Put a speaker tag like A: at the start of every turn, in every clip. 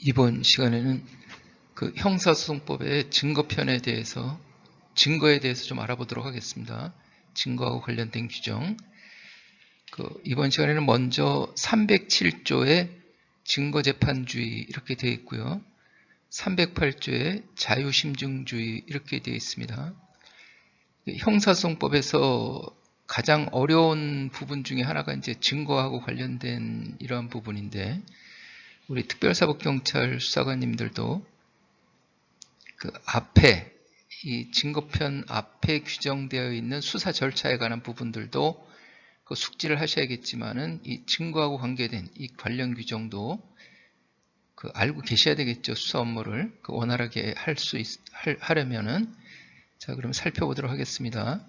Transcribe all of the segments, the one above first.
A: 이번 시간에는 그 형사소송법의 증거편에 대해서 증거에 대해서 좀 알아보도록 하겠습니다. 증거하고 관련된 규정. 이번 시간에는 먼저 307조의 증거재판주의 이렇게 되어 있고요. 308조의 자유심증주의 이렇게 되어 있습니다. 형사소송법에서 가장 어려운 부분 중에 하나가 이제 증거하고 관련된 이러한 부분인데, 우리 특별사법경찰 수사관님들도 그 앞에, 이 증거편 앞에 규정되어 있는 수사 절차에 관한 부분들도 그 숙지를 하셔야겠지만은, 이 증거하고 관계된 이 관련 규정도 그 알고 계셔야 되겠죠. 수사 업무를 그 원활하게 하려면은. 자, 그럼 살펴보도록 하겠습니다.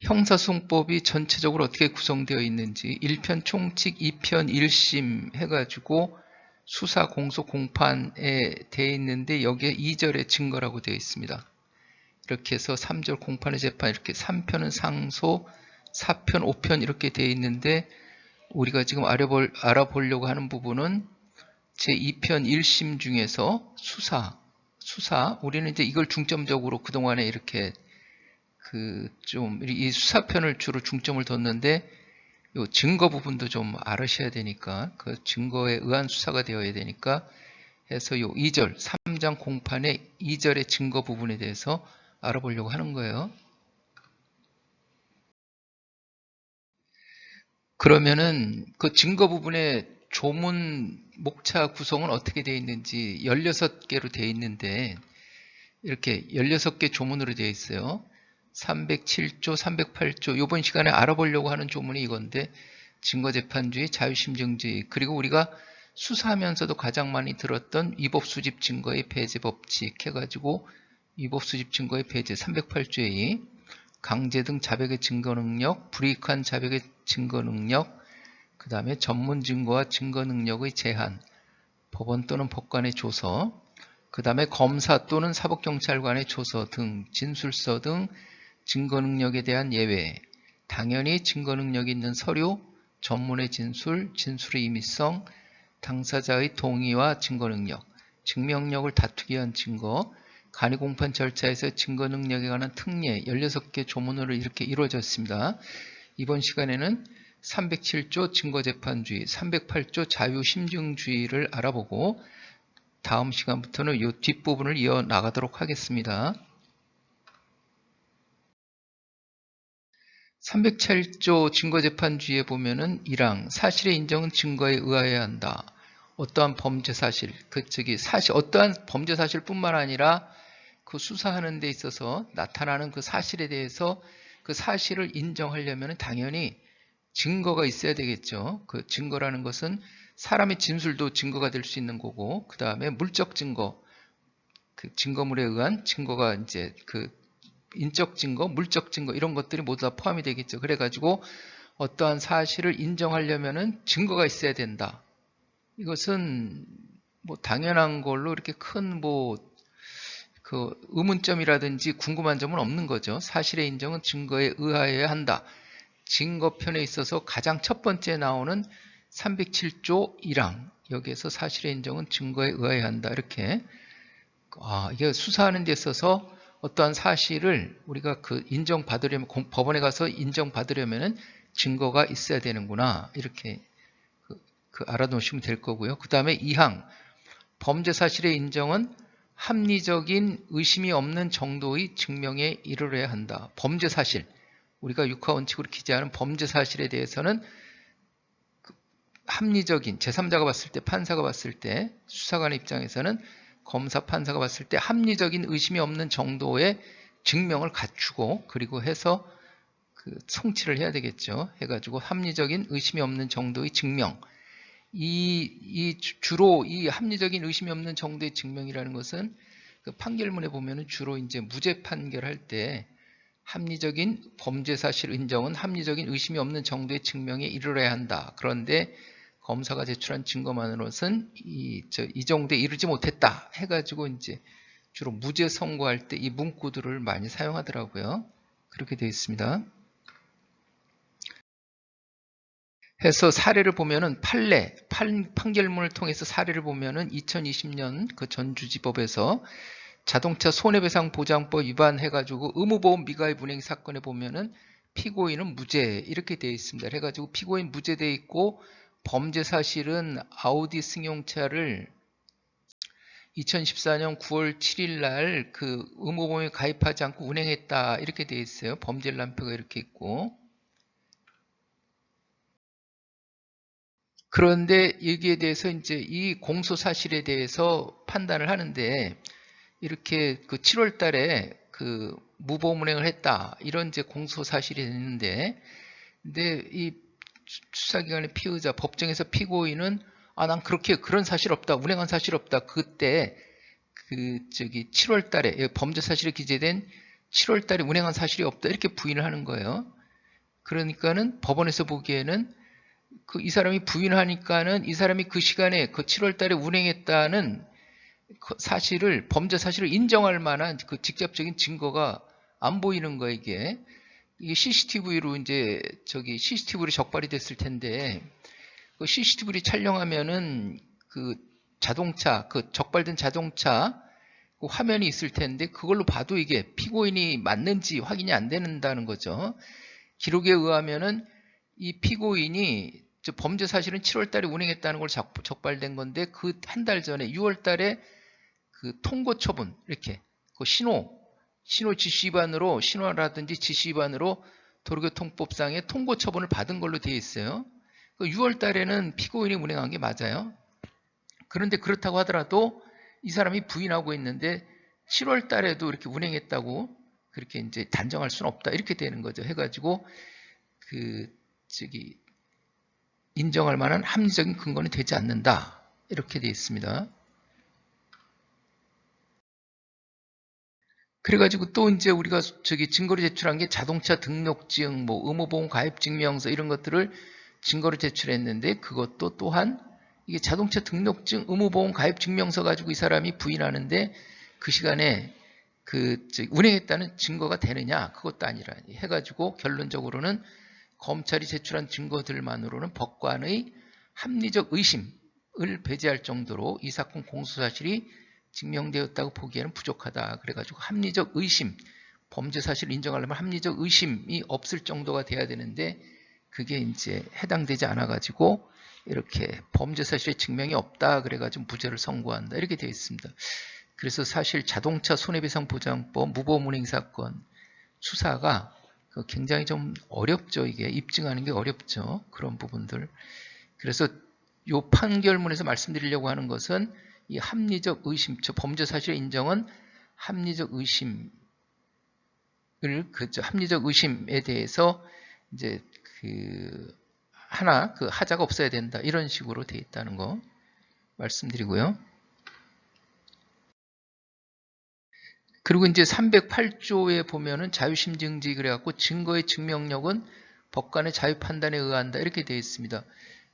A: 형사소송법이 전체적으로 어떻게 구성되어 있는지 1편 총칙, 2편 1심 해가지고 수사, 공소, 공판에 되어 있는데, 여기에 2절에 증거라고 되어 있습니다. 이렇게 해서 3절 공판의 재판, 이렇게 3편은 상소, 4편, 5편 이렇게 되어 있는데, 우리가 지금 알아보려고 하는 부분은 제2편 1심 중에서 수사, 우리는 이제 이걸 중점적으로 그동안에 이렇게 이 수사편을 주로 중점을 뒀는데, 요 증거 부분도 좀 알으셔야 되니까, 그 증거에 의한 수사가 되어야 되니까 해서 요 2절, 3장 공판의 2절의 증거 부분에 대해서 알아보려고 하는 거예요. 그러면은 그 증거 부분의 조문 목차 구성은 어떻게 되어 있는지 16개로 되어 있는데, 이렇게 16개 조문으로 되어 있어요. 307조, 308조, 이번 시간에 알아보려고 하는 조문이 이건데, 증거재판주의, 자유심증주의, 그리고 우리가 수사하면서도 가장 많이 들었던 위법수집 증거의 배제 법칙 해가지고 위법수집 증거의 배제, 308조의 강제 등 자백의 증거 능력, 불이익한 자백의 증거 능력, 그 다음에 전문 증거와 증거 능력의 제한, 법원 또는 법관의 조서, 그 다음에 검사 또는 사법경찰관의 조서 등 진술서 등 증거 능력에 대한 예외, 당연히 증거 능력이 있는 서류, 전문의 진술, 진술의 임의성, 당사자의 동의와 증거 능력, 증명력을 다투기 위한 증거, 간이공판 절차에서 증거 능력에 관한 특례 16개 조문으로 이렇게 이루어졌습니다. 이번 시간에는 307조 증거재판주의, 308조 자유심증주의를 알아보고, 다음 시간부터는 이 뒷부분을 이어나가도록 하겠습니다. 307조 증거재판주의에 보면은 1항, 사실의 인정은 증거에 의하여야 한다. 어떠한 범죄 사실, 어떠한 범죄 사실뿐만 아니라 그 수사하는 데 있어서 나타나는 그 사실에 대해서 그 사실을 인정하려면 당연히 증거가 있어야 되겠죠. 그 증거라는 것은 사람의 진술도 증거가 될 수 있는 거고, 그 다음에 물적 증거, 그 증거물에 의한 증거가 이제 그 인적 증거, 물적 증거 이런 것들이 모두 다 포함이 되겠죠. 그래가지고 어떠한 사실을 인정하려면은 증거가 있어야 된다. 이것은 뭐 당연한 걸로 이렇게 큰 그 의문점이라든지 궁금한 점은 없는 거죠. 사실의 인정은 증거에 의하여야 한다. 증거편에 있어서 가장 첫 번째 나오는 307조 1항, 여기에서 사실의 인정은 증거에 의하여야 한다. 이렇게 이게 수사하는 데 있어서 어떠한 사실을 우리가 그 인정받으려면, 법원에 가서 인정받으려면 증거가 있어야 되는구나. 이렇게 알아놓으시면 될 거고요. 그 다음에 2항, 범죄 사실의 인정은 합리적인 의심이 없는 정도의 증명에 이르러야 한다. 범죄 사실, 우리가 육하원칙으로 기재하는 범죄 사실에 대해서는 합리적인, 제3자가 봤을 때, 판사가 봤을 때, 수사관의 입장에서는 검사, 판사가 봤을 때 합리적인 의심이 없는 정도의 증명을 갖추고, 그리고 해서 송치를 해야 되겠죠. 해가지고 합리적인 의심이 없는 정도의 증명. 주로 이 합리적인 의심이 없는 정도의 증명이라는 것은 그 판결문에 보면은 주로 이제 무죄 판결할 때 합리적인 범죄 사실 인정은 합리적인 의심이 없는 정도의 증명에 이르러야 한다. 그런데 검사가 제출한 증거만으로는 이 정도에 이르지 못했다 해가지고 이제 주로 무죄 선고할 때 이 문구들을 많이 사용하더라고요. 그렇게 되어 있습니다. 해서 사례를 보면은 판결문을 통해서 사례를 보면은 2020년 그 전주지법에서 자동차 손해배상보장법 위반해가지고 의무보험 미가입 운행 사건에 보면은 피고인은 무죄 이렇게 되어 있습니다. 해가지고 피고인 무죄되어 있고 범죄 사실은 아우디 승용차를 2014년 9월 7일 날 그 의무보험에 가입하지 않고 운행했다 이렇게 되어 있어요. 범죄란표가 이렇게 있고. 그런데 여기에 대해서 이제 이 공소 사실에 대해서 판단을 하는데 이렇게 그 7월 달에 그 무보험 운행을 했다 이런 이제 공소 사실이 있는데 근데 이 수사기관의 피의자 법정에서 피고인은 난 그런 사실 없다 운행한 사실 없다 그때 그 7월 달에 범죄 사실에 기재된 7월 달에 운행한 사실이 없다 이렇게 부인을 하는 거예요. 그러니까는 법원에서 보기에는 이 사람이 부인하니까는 이 사람이 그 시간에 그 7월 달에 운행했다는 그 사실을 범죄 사실을 인정할 만한 그 직접적인 증거가 안 보이는 거예요. 이게 CCTV로 이제 CCTV로 적발이 됐을 텐데 그 CCTV를 촬영하면은 그 자동차 그 적발된 자동차 그 화면이 있을 텐데 그걸로 봐도 이게 피고인이 맞는지 확인이 안 된다는 거죠. 기록에 의하면은 이 피고인이 범죄 사실은 7월 달에 운행했다는 걸 적발된 건데 그 한 달 전에 6월 달에 그 통고 처분 이렇게 그 신호 지시 위반으로 신호라든지 지시 위반으로 도로교통법상의 통고 처분을 받은 걸로 되어 있어요. 6월 달에는 피고인이 운행한 게 맞아요. 그런데 그렇다고 하더라도 이 사람이 부인하고 있는데 7월 달에도 이렇게 운행했다고 그렇게 이제 단정할 수는 없다 이렇게 되는 거죠. 해가지고 인정할 만한 합리적인 근거는 되지 않는다 이렇게 되어 있습니다. 그래가지고 또 이제 우리가 증거로 제출한 게 자동차 등록증, 뭐 의무보험 가입증명서 이런 것들을 증거로 제출했는데 그것도 또한 이게 자동차 등록증, 의무보험 가입증명서 가지고 이 사람이 부인하는데 그 시간에 운행했다는 증거가 되느냐 그것도 아니라 해가지고 결론적으로는 검찰이 제출한 증거들만으로는 법관의 합리적 의심을 배제할 정도로 이 사건 공소사실이 증명되었다고 보기에는 부족하다. 그래가지고 합리적 의심, 범죄 사실을 인정하려면 합리적 의심이 없을 정도가 돼야 되는데 그게 이제 해당되지 않아가지고 이렇게 범죄 사실의 증명이 없다. 그래가지고 무죄를 선고한다. 이렇게 되어 있습니다. 그래서 사실 자동차 손해배상보장법 무보험 운행 사건 수사가 굉장히 좀 어렵죠. 이게 입증하는 게 어렵죠. 그런 부분들. 그래서 이 판결문에서 말씀드리려고 하는 것은 이 합리적 의심, 범죄 사실의 인정은 합리적 의심을 합리적 의심에 대해서 이제 하자가 없어야 된다 이런 식으로 돼 있다는 거 말씀드리고요. 그리고 이제 308조에 보면은 자유심증지 그래갖고 증거의 증명력은 법관의 자유판단에 의한다 이렇게 되어 있습니다.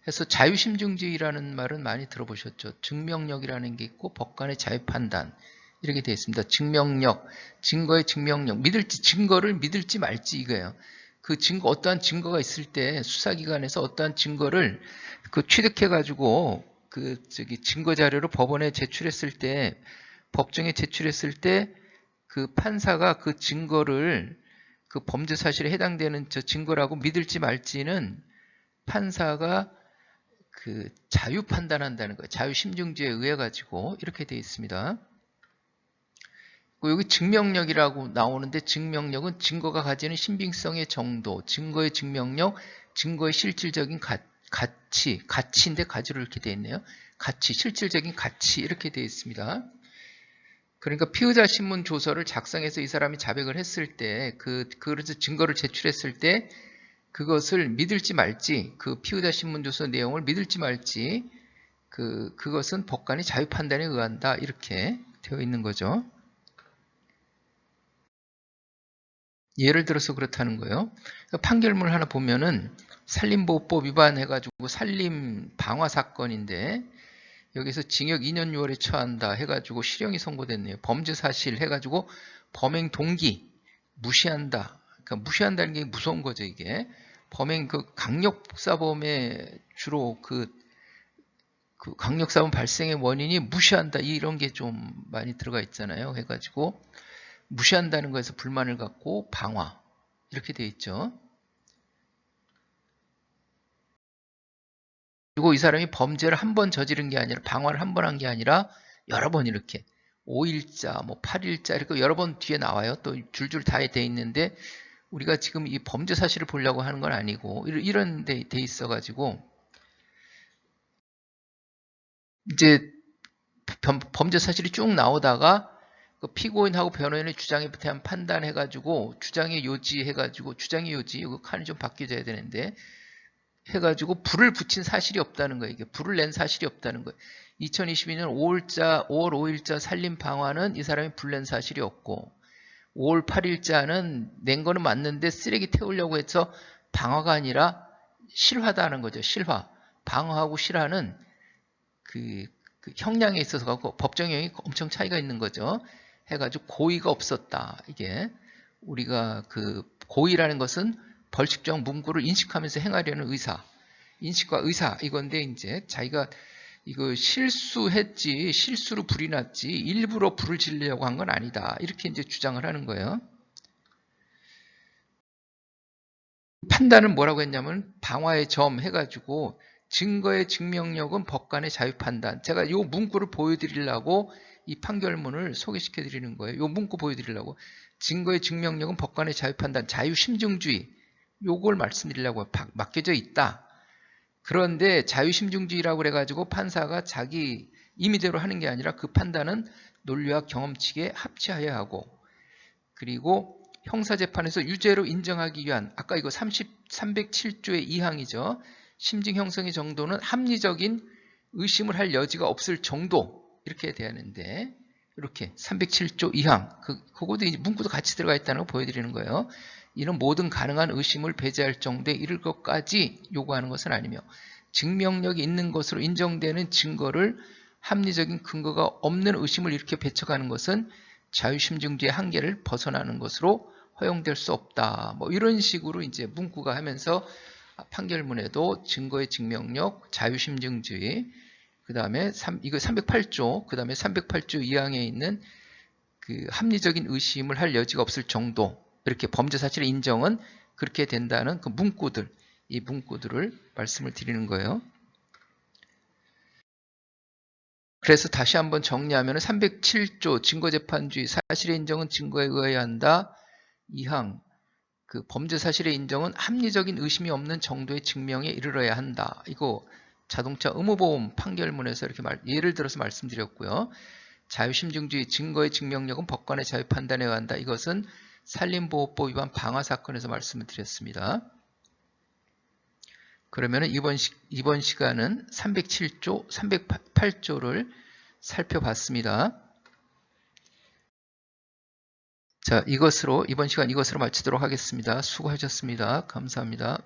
A: 그래서 자유심증지라는 말은 많이 들어보셨죠. 증명력이라는 게 있고 법관의 자유판단 이렇게 되어 있습니다. 증명력, 증거의 증명력, 증거를 믿을지 말지 이거예요. 그 증거 어떠한 증거가 있을 때 수사기관에서 어떠한 증거를 취득해가지고 증거 자료를 법원에 제출했을 때 법정에 제출했을 때 그 판사가 그 증거를 그 범죄 사실에 해당되는 증거라고 믿을지 말지는 판사가 자유 판단한다는 거예요. 자유 심증지에 의해 가지고 이렇게 되어 있습니다. 여기 증명력이라고 나오는데 증명력은 증거가 가지는 신빙성의 정도, 증거의 증명력, 증거의 실질적인 가치인데 가지로 이렇게 되어 있네요. 실질적인 가치 이렇게 되어 있습니다. 그러니까 피의자 신문 조서를 작성해서 이 사람이 자백을 했을 때 그래서 증거를 제출했을 때 그것을 믿을지 말지 그 피의자 신문 조서 내용을 믿을지 말지 그것은 법관의 자유 판단에 의한다 이렇게 되어 있는 거죠. 예를 들어서 그렇다는 거예요. 판결문을 하나 보면은 산림보호법 위반해가지고 산림 방화 사건인데 여기서 징역 2년 6월에 처한다 해가지고 실형이 선고됐네요. 범죄 사실 해가지고 범행 동기 무시한다. 그러니까 무시한다는 게 무서운 거죠 이게. 범행 그 강력사범의 주로 그 강력사범 발생의 원인이 무시한다 이런 게 좀 많이 들어가 있잖아요. 해가지고 무시한다는 거에서 불만을 갖고 방화 이렇게 돼 있죠. 그리고 이 사람이 범죄를 한 번 저지른 게 아니라 방화를 한 번 한 게 아니라 여러 번 이렇게 5일자, 뭐 8일자 이렇게 여러 번 뒤에 나와요. 또 줄줄 다 돼 있는데 우리가 지금 이 범죄 사실을 보려고 하는 건 아니고 이런 데 돼 있어가지고 이제 범죄 사실이 쭉 나오다가 그 피고인하고 변호인의 주장에 대한 판단해가지고 주장의 요지 해가지고 주장의 요지 이거 칸이 좀 바뀌어져야 되는데 해가지고 불을 붙인 사실이 없다는 거예요. 이게 불을 낸 사실이 없다는 거예요. 2022년 5월 5일자 살림 방화는 이 사람이 불 낸 사실이 없고 5월 8일자는 낸 거는 맞는데 쓰레기 태우려고 해서 방화가 아니라 실화다는 거죠. 실화. 방화하고 실화는 그 형량에 있어서 법정형이 엄청 차이가 있는 거죠. 해가지고 고의가 없었다. 이게 우리가 그 고의라는 것은 벌칙적 문구를 인식하면서 행하려는 의사, 인식과 의사 이건데 이제 자기가 이거 실수했지 실수로 불이 났지 일부러 불을 지르려고 한 건 아니다. 이렇게 이제 주장을 하는 거예요. 판단은 뭐라고 했냐면 방화의 점 해가지고 증거의 증명력은 법관의 자유판단. 제가 이 문구를 보여드리려고 이 판결문을 소개시켜 드리는 거예요. 이 문구 보여드리려고. 증거의 증명력은 법관의 자유판단, 자유심증주의. 요걸 말씀드리려고 맡겨져 있다. 그런데 자유심증주의라고 그래가지고 판사가 자기 임의대로 하는 게 아니라 그 판단은 논리와 경험칙에 합치하여야 하고 그리고 형사재판에서 유죄로 인정하기 위한 아까 이거 307조의 2항이죠. 심증 형성의 정도는 합리적인 의심을 할 여지가 없을 정도 이렇게 되는데 이렇게 307조 2항 그것도 이제 문구도 같이 들어가 있다는 거 보여드리는 거예요. 이는 모든 가능한 의심을 배제할 정도에 이를 것까지 요구하는 것은 아니며 증명력이 있는 것으로 인정되는 증거를 합리적인 근거가 없는 의심을 이렇게 배척하는 것은 자유심증주의 한계를 벗어나는 것으로 허용될 수 없다. 뭐 이런 식으로 이제 문구가 하면서 판결문에도 증거의 증명력, 자유심증주의, 그 다음에 이거 308조, 그 다음에 308조 2항에 있는 그 합리적인 의심을 할 여지가 없을 정도 이렇게 범죄 사실의 인정은 그렇게 된다는 그 문구들, 이 문구들을 말씀을 드리는 거예요. 그래서 다시 한번 정리하면 307조 증거재판주의 사실의 인정은 증거에 의해야 한다. 2항 그 범죄 사실의 인정은 합리적인 의심이 없는 정도의 증명에 이르러야 한다. 이거 자동차 의무보험 판결문에서 이렇게 예를 들어서 말씀드렸고요. 자유심증주의 증거의 증명력은 법관의 자유판단에 의한다. 이것은 산림보호법 위반 방화사건에서 말씀을 드렸습니다. 그러면 이번 시간은 307조, 308조를 살펴봤습니다. 자, 이번 시간 이것으로 마치도록 하겠습니다. 수고하셨습니다. 감사합니다.